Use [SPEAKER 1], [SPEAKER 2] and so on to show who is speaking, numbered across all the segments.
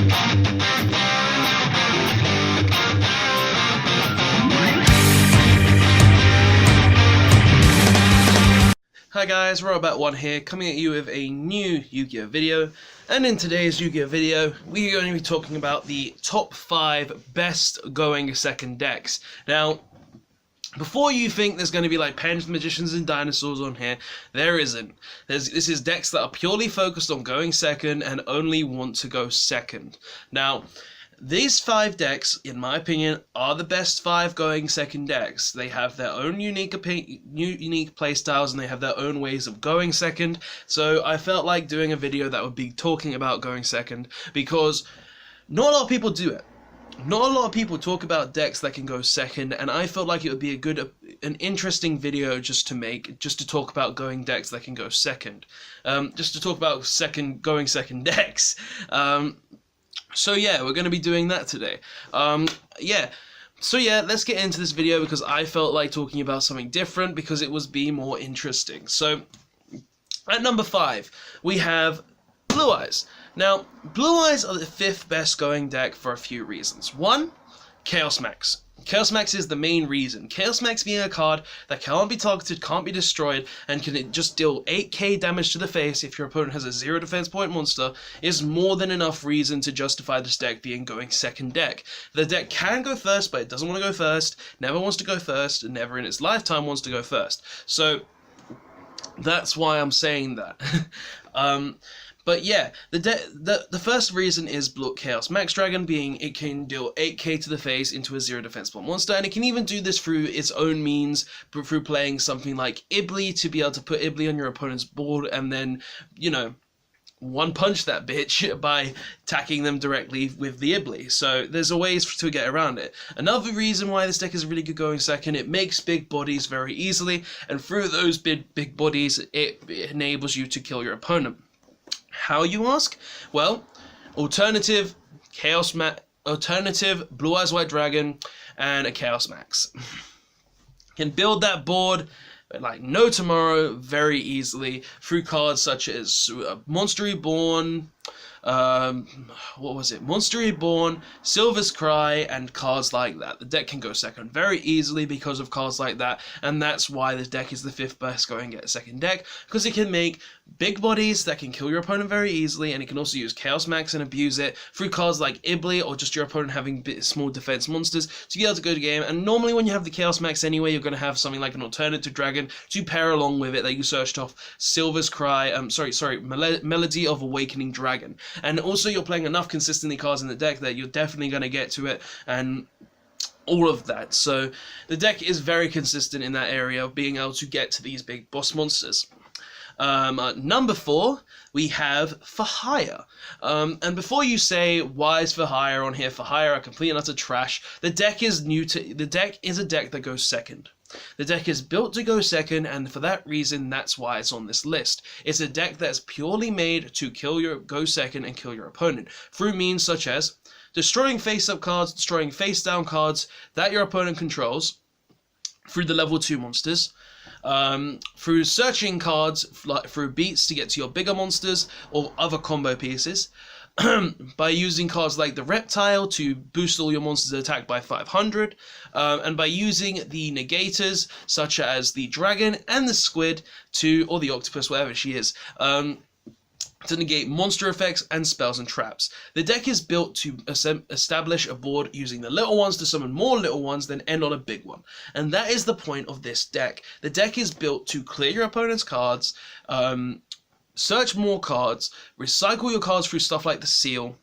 [SPEAKER 1] Hi guys, Robot1 here, coming at you with a new Yu-Gi-Oh video, and in today's Yu-Gi-Oh video, we are going to be talking about the top 5 best going second decks. Now, before you think there's going to be like Pens, Magicians, and Dinosaurs on here, there isn't. This is decks that are purely focused on going second and only want to go second. Now, these 5 decks, in my opinion, are the best 5 going second decks. They have their own unique playstyles and they have their own ways of going second. So I felt like doing a video that would be talking about going second because not a lot of people do it. Not a lot of people talk about decks that can go second, and I felt like it would be an interesting video just to talk about going decks that can go second. Just to talk about going second decks. So yeah, we're going to be doing that today. So yeah, let's get into this video because I felt like talking about something different because it was more interesting. So, at number 5, we have Blue Eyes. Now, Blue Eyes are the 5th best going deck for a few reasons. 1, Chaos Max. Chaos Max is the main reason. Chaos Max being a card that can't be targeted, can't be destroyed, and can just deal 8k damage to the face if your opponent has a 0 defense point monster is more than enough reason to justify this deck being going second deck. The deck can go first, but it doesn't want to go first, never wants to go first, and never in its lifetime wants to go first. So, that's why I'm saying that. But yeah, the first reason is Chaos Max Dragon, being it can deal 8k to the face into a 0 defense point monster, and it can even do this through its own means, through playing something like Ibli to be able to put Ibli on your opponent's board and then, you know, one punch that bitch by attacking them directly with the Ibli. So there's a ways to get around it. Another reason why this deck is really good going second, it makes big bodies very easily, and through those big bodies, it enables you to kill your opponent. How, you ask? Well, alternative Blue Eyes White Dragon and a Chaos Max. Can build that board like no tomorrow very easily through cards such as Monster Reborn, Monster Reborn, Silver's Cry, and cards like that. The deck can go second very easily because of cards like that, and that's why this deck is the 5th best going second deck, because it can make big bodies that can kill your opponent very easily, and it can also use Chaos Max and abuse it through cards like Ibli or just your opponent having small defense monsters to be able to go to game. And normally when you have the Chaos Max anyway, you're going to have something like an alternative dragon to pair along with it that you searched off Silver's Cry, Melody of Awakening Dragon. And also you're playing enough consistently cards in the deck that you're definitely going to get to it, and all of that. So the deck is very consistent in that area of being able to get to these big boss monsters. Number 4, we have For Hire. And before you say, why is For Hire on here? For Hire are complete and utter trash. The deck is a deck that goes second. The deck is built to go second, and for that reason, that's why it's on this list. It's a deck that's purely made to go second and kill your opponent through means such as destroying face-up cards, destroying face-down cards that your opponent controls through the level 2 monsters, through searching cards, through beats to get to your bigger monsters or other combo pieces, by using cards like the Reptile to boost all your monsters' attack by 500, and by using the negators such as the Dragon and the Squid or the Octopus, whatever she is, to negate monster effects and spells and traps. The deck is built to establish a board using the little ones to summon more little ones, then end on a big one. And that is the point of this deck. The deck is built to clear your opponent's cards, search more cards, recycle your cards through stuff like the Seal,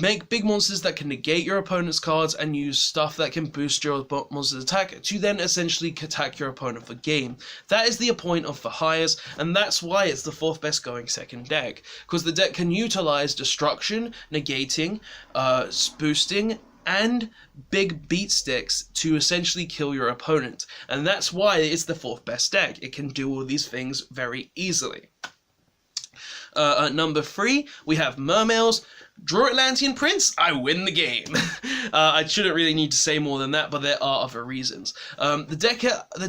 [SPEAKER 1] make big monsters that can negate your opponent's cards, and use stuff that can boost your monster's attack to then essentially attack your opponent for game. That is the point of For Hires, and that's why it's the 4th best going second deck, because the deck can utilize destruction, negating, boosting, and big beat sticks to essentially kill your opponent. And that's why it's the 4th best deck. It can do all these things very easily. At number 3, we have Mermails. Draw Atlantean Prince, I win the game. I shouldn't really need to say more than that, but there are other reasons. The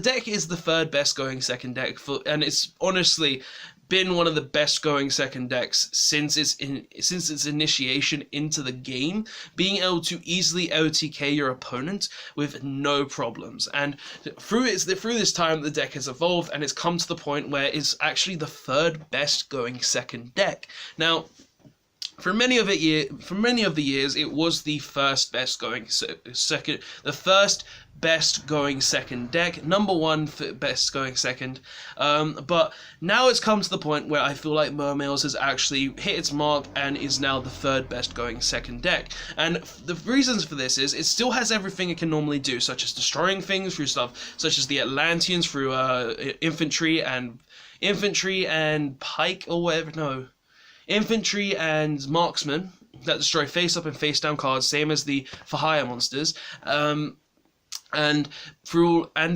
[SPEAKER 1] deck is the 3rd best going second deck, and it's honestly been one of the best going second decks since its initiation into the game, being able to easily OTK your opponent with no problems. And through this time, the deck has evolved, and it's come to the point where it's actually the third best going second deck. Now, for many of the years, it was the first best going second deck, number one for best going second. But now it's come to the point where I feel like Mermen has actually hit its mark and is now the third best going second deck. And the reasons for this is it still has everything it can normally do, such as destroying things through stuff such as the Atlanteans through infantry and pike or whatever. No. Infantry and marksmen that destroy face-up and face-down cards, same as the for hire monsters, and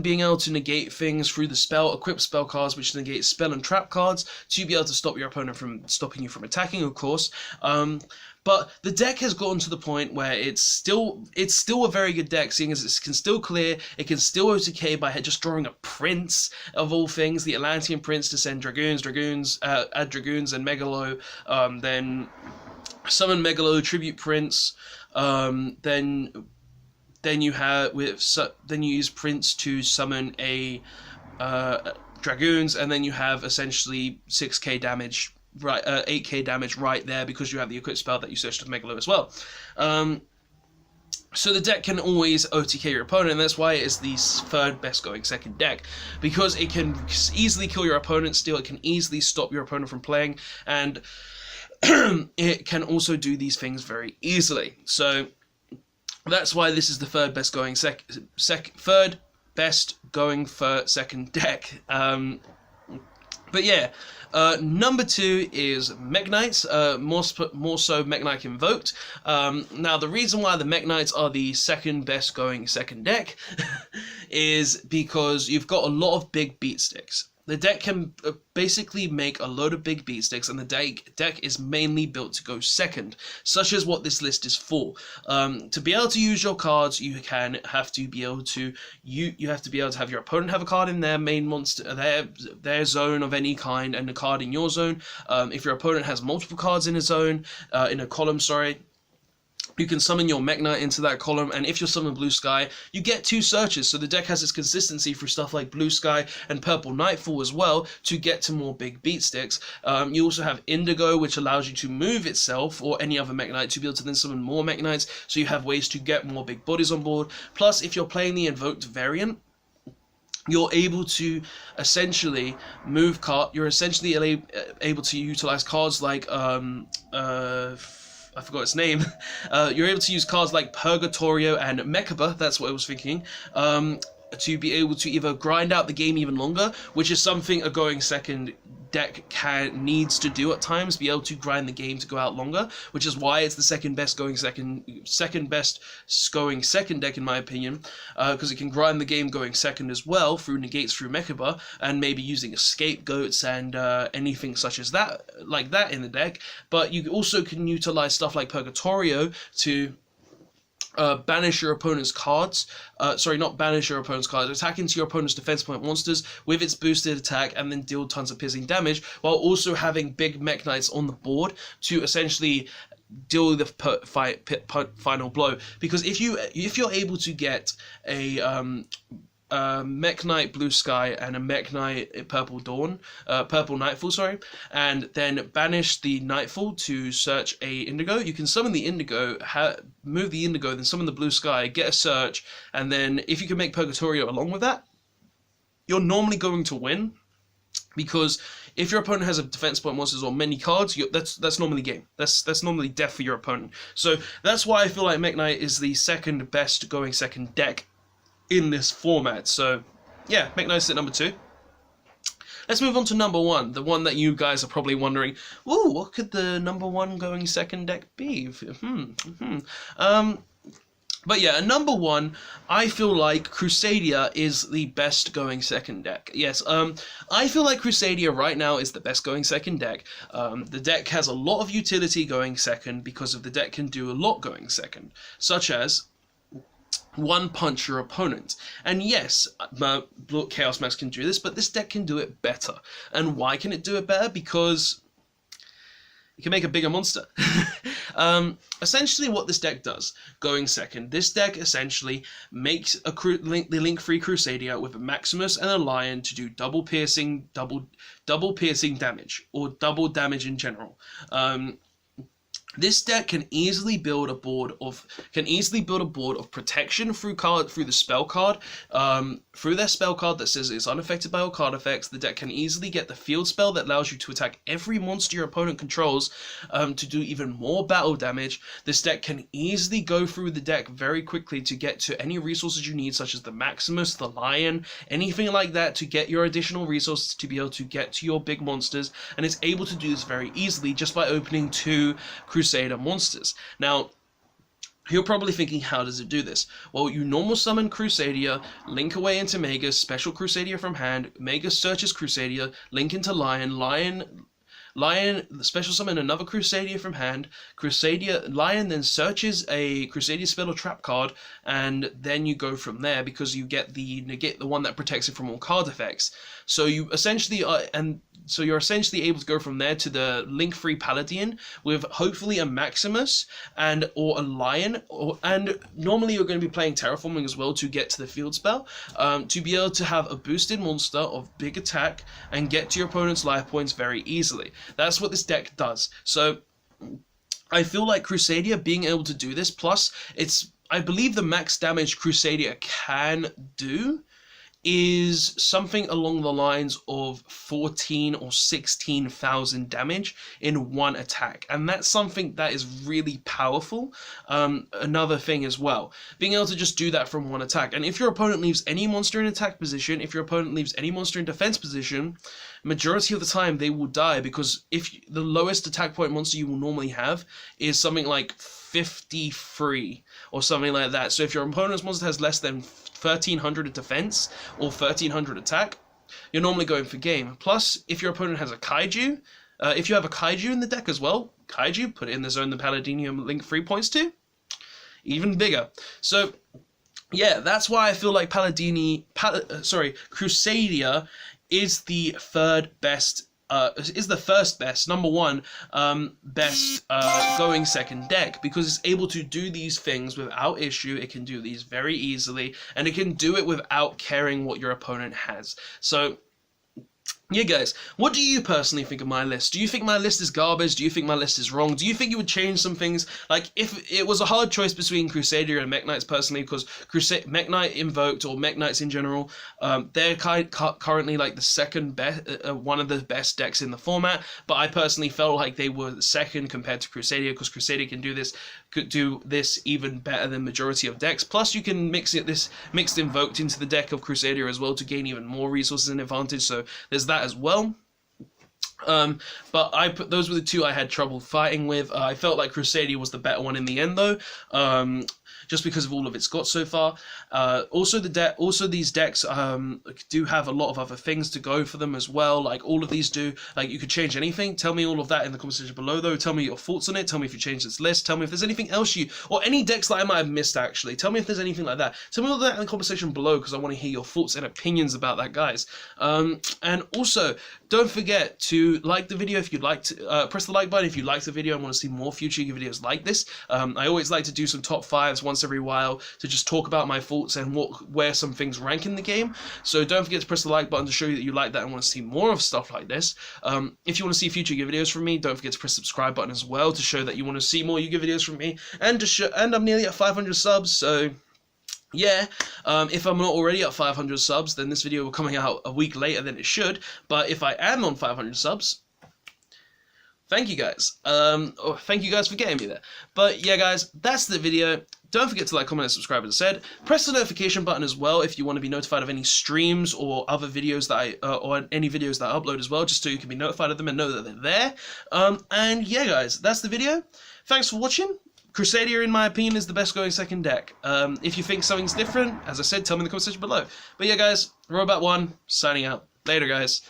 [SPEAKER 1] being able to negate things through the equip spell cards, which negate spell and trap cards to be able to stop your opponent from stopping you from attacking, of course. But the deck has gotten to the point where it's still a very good deck, seeing as it can still clear, it can still OTK by just drawing a prince of all things, the Atlantean prince to send add dragoons and Megalo, then summon Megalo, tribute prince, then you use prince to summon a dragoons, and then you have essentially 6k damage. Right, 8k damage right there because you have the equip spell that you searched with Megalo as well. So the deck can always OTK your opponent, and that's why it is the third best going second deck, because it can easily kill your opponent still, it can easily stop your opponent from playing, and it can also do these things very easily. So that's why this is the third best going third best going for second deck. But yeah, number 2 is mekk-knights, more so mekk-knight Invoked. Now, the reason why the mekk-knights are the second best going second deck is because you've got a lot of big beat sticks. The deck can basically make a load of big beat sticks, and the deck is mainly built to go second, such as what this list is for. To be able to use your cards, you have to be able to have your opponent have a card in their main monster, their zone of any kind, and a card in your zone. If your opponent has multiple cards in a zone, in a column, sorry, you can summon your mekk-knight into that column, and if you're summoning Blue Sky, you get 2 searches, so the deck has its consistency through stuff like Blue Sky and Purple Nightfall as well to get to more big beat sticks. You also have Indigo, which allows you to move itself, or any other mekk-knight, to be able to then summon more mekk-knights, so you have ways to get more big bodies on board. Plus, if you're playing the Invoked variant, you're able to essentially you're essentially able to utilize cards like I forgot its name. You're able to use cards like Purgatorio and Mekaba, that's what I was thinking, to be able to either grind out the game even longer, which is something a going second deck needs to do at times, be able to grind the game to go out longer, which is why it's the second best going second deck in my opinion, because it can grind the game going second as well through negates through Mekaba, and maybe using scapegoats and anything such as that, like that in the deck. But you also can utilize stuff like Purgatorio to banish your opponent's cards, not banish your opponent's cards, attack into your opponent's defense point monsters with its boosted attack and then deal tons of piercing damage, while also having big mekk-knights on the board to essentially deal the final blow. Because if you're able to get a mekk-knight Blue Sky and a mekk-knight Purple Nightfall, sorry, and then banish the Nightfall to search a Indigo, you can summon the Indigo, move the Indigo, then summon the Blue Sky, get a search, and then if you can make Purgatorio along with that, you're normally going to win, because if your opponent has a defense point monsters or many cards, that's normally game. That's normally death for your opponent. So that's why I feel like mekk-knight is the second best going second deck in this format. So yeah, mekk-knight's at number 2. Let's move on to number 1, the one that you guys are probably wondering, ooh, what could the number 1 going second deck be? But yeah, at number 1, I feel like Crusader is the best going second deck. Yes, I feel like Crusader right now is the best going second deck. The deck has a lot of utility going second because of the deck can do a lot going second, such as one-punch your opponent. And yes, Chaos Max can do this, but this deck can do it better. And why can it do it better? Because you can make a bigger monster. Essentially what this deck does, going second, this deck essentially makes the link-free Crusader with a Maximus and a Lion to do double piercing damage, or double damage in general. This deck can easily build a board of protection through the spell card. Through their spell card that says it's unaffected by all card effects, the deck can easily get the field spell that allows you to attack every monster your opponent controls to do even more battle damage. This deck can easily go through the deck very quickly to get to any resources you need, such as the Maximus, the Lion, anything like that, to get your additional resources to be able to get to your big monsters, and it's able to do this very easily just by opening 2 Crusader monsters. Now, you're probably thinking, how does it do this? Well, you normal summon Crusader, link away into Magus, special Crusader from hand, Magus searches Crusader, link into Lion, Lion special summon another Crusader from hand, Lion then searches a Crusader spell or trap card, and then you go from there because you get the negate, the one that protects it from all card effects. So you essentially you're essentially able to go from there to the link-free Paladin with hopefully a Maximus or a Lion, and normally you're going to be playing Terraforming as well to get to the field spell, to be able to have a boosted monster of big attack and get to your opponent's life points very easily. That's what this deck does. So I feel like Crusader being able to do this, plus I believe the max damage Crusader can do is something along the lines of 14 or 16,000 damage in one attack, and that's something that is really powerful. Another thing as well, being able to just do that from one attack, and if your opponent leaves any monster in attack position, if your opponent leaves any monster in defense position, majority of the time they will die, because if the lowest attack point monster you will normally have is something like 53 or something like that. So if your opponent's monster has less than 1300 defense or 1300 attack, you're normally going for game. Plus, if your opponent has a Kaiju, if you have a Kaiju in the deck as well, Kaiju, put it in the zone the Paladinium link 3 points to, even bigger. So yeah, that's why I feel like Crusader is the third best, is the first best, number one, best going second deck, because it's able to do these things without issue. It can do these very easily, and it can do it without caring what your opponent has. So yeah, guys, what do you personally think of my list? Do you think my list is garbage? Do you think my list is wrong? Do you think you would change some things? Like, if it was a hard choice between Crusader and Mekk-Knights personally, because Mekk-Knight Invoked, or Mekk-Knights in general, they're currently like the second best, one of the best decks in the format, but I personally felt like they were second compared to Crusader, because Crusader can do this even better than majority of decks. Plus, you can mix Invoked into the deck of Crusader as well to gain even more resources and advantage, so there's that as well. But those were the two I had trouble fighting with. I felt like Crusader was the better one in the end, though, just because of all of it's got so far. Also these decks do have a lot of other things to go for them as well. Like, all of these do. Like, you could change anything. Tell me all of that in the comment section below, though. Tell me your thoughts on it. Tell me if you changed this list. Tell me if there's anything else or any decks that I might have missed, actually. Tell me if there's anything like that. Tell me all that in the comment section below, because I want to hear your thoughts and opinions about that, guys. And also, don't forget to like the video if you'd like to. Press the like button if you liked the video and want to see more future videos like this. I always like to do some top 5s once every while to just talk about my thoughts and where some things rank in the game. So don't forget to press the like button to show you that you like that and want to see more of stuff like this. If you want to see future videos from me, don't forget to press the subscribe button as well to show that you want to see more Yu-Gi-Oh videos from me. And I'm nearly at 500 subs, so yeah, if I'm not already at 500 subs, then this video will be coming out a week later than it should. But if I am on 500 subs, thank you guys. Thank you guys for getting me there. But yeah, guys, that's the video. Don't forget to like, comment, and subscribe, as I said. Press the notification button as well if you want to be notified of any streams or other videos that or any videos that I upload as well, just so you can be notified of them and know that they're there. And yeah, guys, that's the video. Thanks for watching. Crusader, in my opinion, is the best going second deck. If you think something's different, as I said, tell me in the comment section below. But yeah, guys, Robot1, signing out. Later, guys.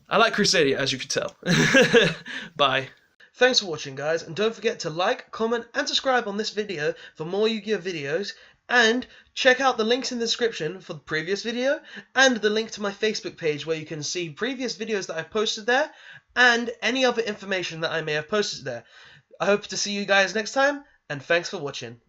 [SPEAKER 1] I like Crusader, as you can tell. Bye. Thanks for watching, guys, and don't forget to like, comment, and subscribe on this video for more Yu-Gi-Oh videos, And check out the links in the description for the previous video and the link to my Facebook page where you can see previous videos that I've posted there and any other information that I may have posted there. I hope to see you guys next time, and thanks for watching.